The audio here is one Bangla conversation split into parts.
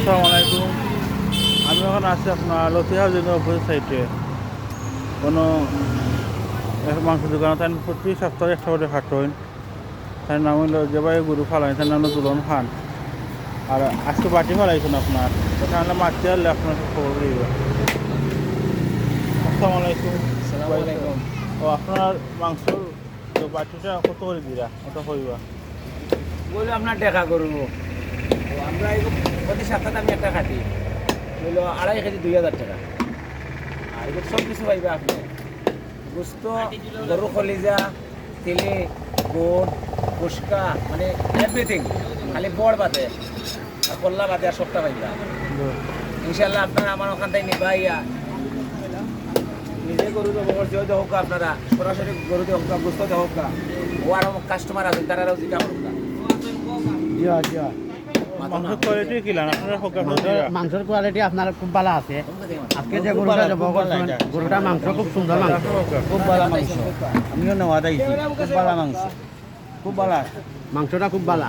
আসসালামু আলাইকুম। আমি এখন আছি আপনার লতি হাউজিং অপোজিট সাইডে কোনো মাংস দোকানে তাই প্রতি সপ্তাহে একটা করে হাট হইন। তার নাম হইল যে ভাই গরু ফালাই তার নাম হলো দুলন খান। আর আজকে বাটি ফালাইছেন আপনার তাহলে মারতে আসলে আপনার খবর দিব। আসসালামু আলাইকুম। আসসালামু আলাইকুম। ও আপনার মাংসর বাটিটা কত করে দিরা কত হইবা? বললো আপনার দেখা করবো আমরা প্রতি সপ্তাহে আমি একটা কাটি বললো 2.5 কেজি 2000 টাকা। আর এগুলো সব কিছু পাইবে আপনি গোস্ত, গরু কলিজা, তেলে, গোড়, ফুসকা, মানে এভরিথিং, খালি বড় বাদে আর কল্লা বাদে আর সবটা পাইবা ইনশাল্লাহ। আপনারা আমার ওখান থেকে নিবাইয়া নিজে গরু ব্যবহার যে হোক, আপনারা সরাসরি গরু দিয়ে হোক, গোস্ত দিয়ে হোক, ও আরও কাস্টমার আছেন তারাও জিজ্ঞা করুন। মাংসের কোয়ালিটি কিলান আপনারা মাংসের কোয়ালিটি আপনার খুব ভালো আছে। আজকে যে গরুটা জবাই করছেন গরুটা মাংস খুব সুন্দর মাংস, খুব ভালো মাংস। আমিও নেওয়া দিয়েছি, খুব ভালো মাংস, খুব ভালো মাংসটা খুব ভালো।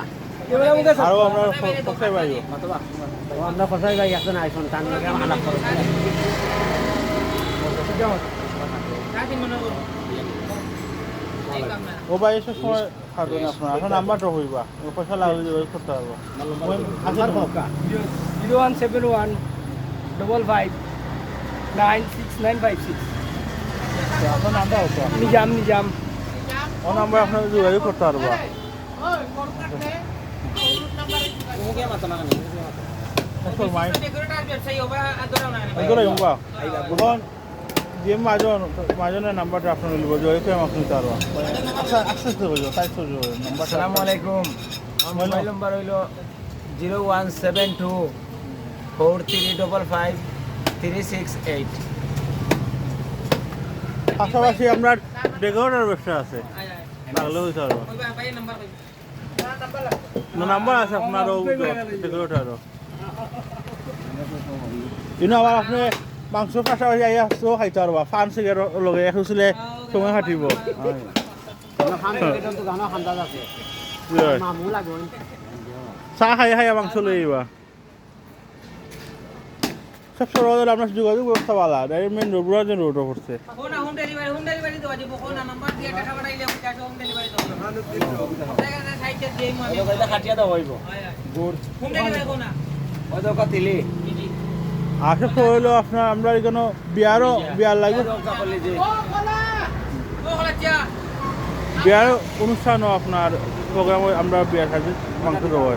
আরও আপনার কোথায় পাইব? আমরা কোথায় ভাই এখন আইসন তার নাকি আলাপ করো। ও ভাই এসব সময় থাকবেন আপনার এখন নাম্বারটা হইবা ও পয়সা লাগলে যোগাযোগ করতে পারবো। আমার পক্কা 0171559696 আপনার নাম্বার হতো নিজাম ও নাম্বার আপনার যোগাযোগ করতে পারবো। এখন যে মাজনের নাম্বারটা আপনার নিব যোগাযোগ করে আমাকে নিতে পারবো। আচ্ছা আক্সেস দেবো তাই তো নাম্বার। আসসালামু আলাইকুম। আমার মোবাইল নাম্বার হইল 01724355368। পাশাপাশি আপনার ডেকোরেটার ব্যবসা আছে লাগলে হইতে পারবো। নাম্বার আছে আপনারও ডেকোরেটারও কিন্তু আবার আপনি মাংসর পাশাপাশি আই আসতেও খাইতে পারবা। ফান সিগার লগে খুঁজলে সময় কাটিব। চাহ খাই খাই মাংস লই আহিবা। সব সরল আপনার যোগাযোগ ব্যবস্থা ভালো ডাইরেক্ট মেন রোড রোডও করছে। আসে হইলো আপনার আমরা এখানে বিয়ার লাগবে, বিয়ার অনুষ্ঠানও আপনার প্রোগ্রাম আমরা বিয়ার খাইছি মাংস দেওয়া।